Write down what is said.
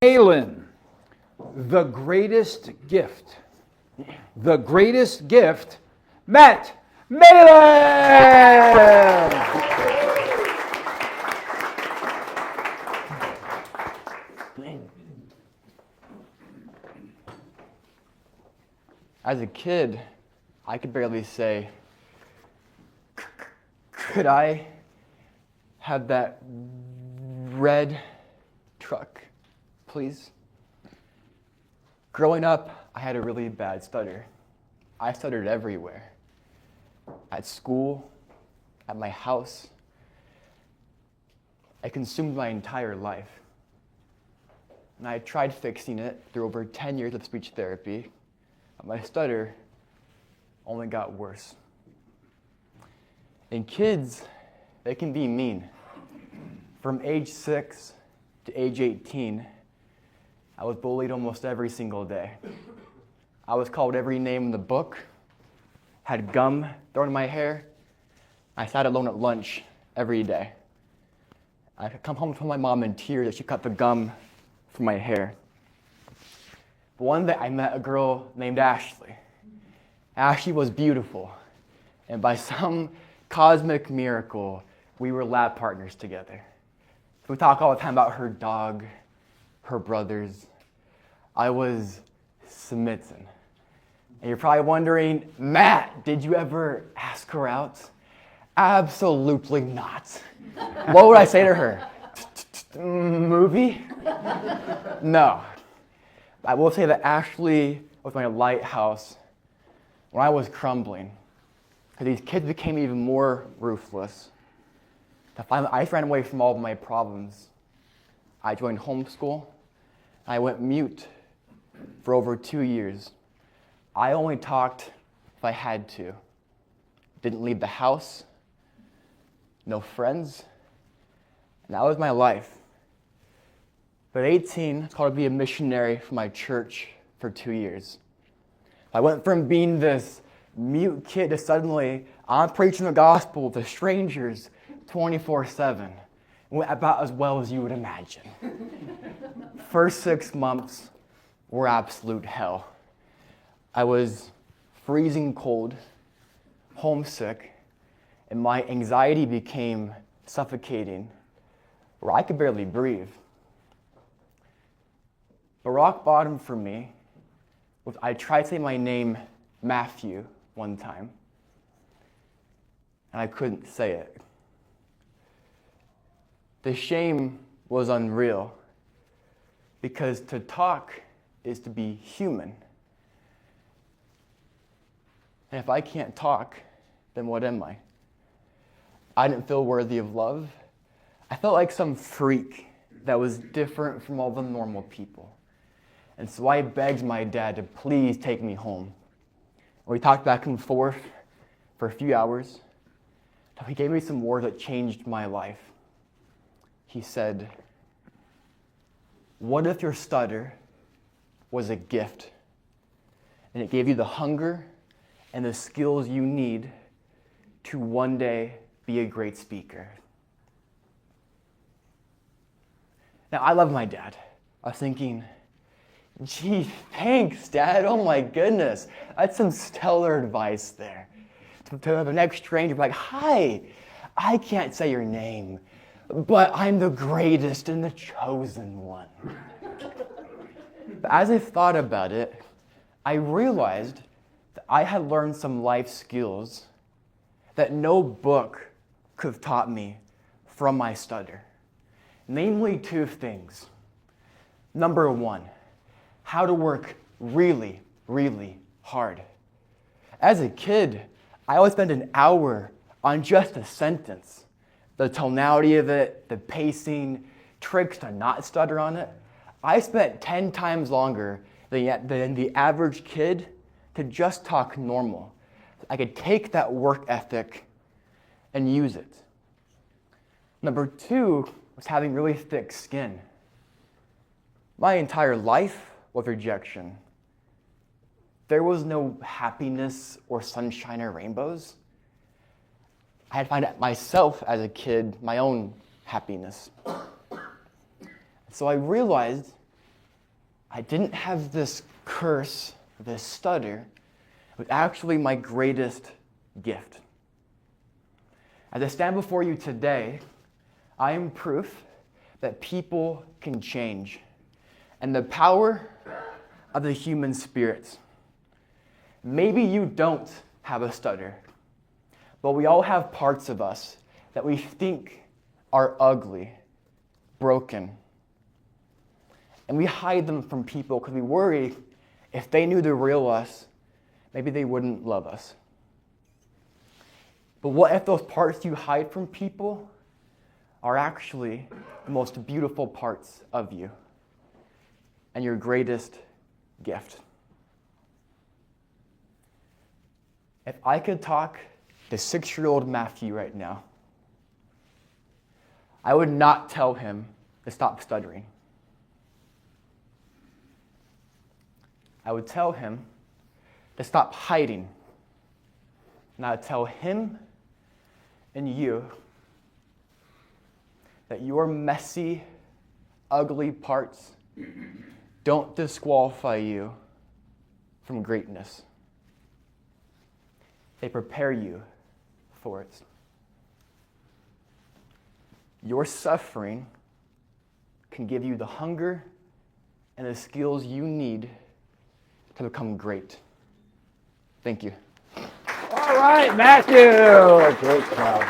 Malin, the greatest gift. The greatest gift, Matt Malin! As a kid, I could barely say, could I have that red truck, please? Growing up, I had a really bad stutter. I stuttered everywhere. At school, at my house. It consumed my entire life. And I tried fixing it through over 10 years of speech therapy. My stutter only got worse. And kids, they can be mean. From age 6 to age 18, I was bullied almost every single day. I was called every name in the book, had gum thrown in my hair. I sat alone at lunch every day. I could come home to my mom in tears as she cut the gum from my hair. But one day I met a girl named Ashley. Ashley was beautiful, and by some cosmic miracle, we were lab partners together. We talk all the time about her dog, her brothers. I was smitten. And you're probably wondering, Matt, did you ever ask her out? Absolutely not. What would I say to her? Movie? No. I will say that Ashley was my lighthouse when I was crumbling. Because these kids became even more ruthless. Finally, I ran away from all of my problems. I joined homeschool. I went mute for over 2 years. I only talked if I had to. Didn't leave the house. No friends. And that was my life. But at 18, I was called to be a missionary for my church for 2 years. I went from being this mute kid to suddenly, I'm preaching the gospel to strangers 24/7. Went about as well as you would imagine. First 6 months were absolute hell. I was freezing cold, homesick, and my anxiety became suffocating, where I could barely breathe. But rock bottom for me was I tried to say my name, Matthew, one time, and I couldn't say it. The shame was unreal, because to talk is to be human. And if I can't talk, then what am I? I didn't feel worthy of love. I felt like some freak that was different from all the normal people. And so I begged my dad to please take me home. We talked back and forth for a few hours. He gave me some words that changed my life. He said, what if your stutter was a gift and it gave you the hunger and the skills you need to one day be a great speaker? Now, I love my dad. I was thinking, gee, thanks, Dad. Oh my goodness. That's some stellar advice there. To the next stranger, be like, hi, I can't say your name, but I'm the greatest and the chosen one. But as I thought about it, I realized that I had learned some life skills that no book could have taught me from my stutter. Namely, 2 things. Number 1, how to work really, really hard. As a kid, I always spent an hour on just a sentence. The tonality of it, the pacing, tricks to not stutter on it. I spent 10 times longer than the average kid to just talk normal. I could take that work ethic and use it. Number 2 was having really thick skin. My entire life was rejection. There was no happiness or sunshine or rainbows. I had to find out myself as a kid, my own happiness. So I realized I didn't have this curse, this stutter. It was actually my greatest gift. As I stand before you today, I am proof that people can change and the power of the human spirit. Maybe you don't have a stutter, but we all have parts of us that we think are ugly, broken. And we hide them from people because we worry if they knew the real us, maybe they wouldn't love us. But what if those parts you hide from people are actually the most beautiful parts of you and your greatest gift? If I could talk to 6-year-old Matthew right now, I would not tell him to stop stuttering. I would tell him to stop hiding. And I would tell him and you that your messy, ugly parts don't disqualify you from greatness. They prepare you for it. Your suffering can give you the hunger and the skills you need to become great. Thank you. All right, Matthew. Great job.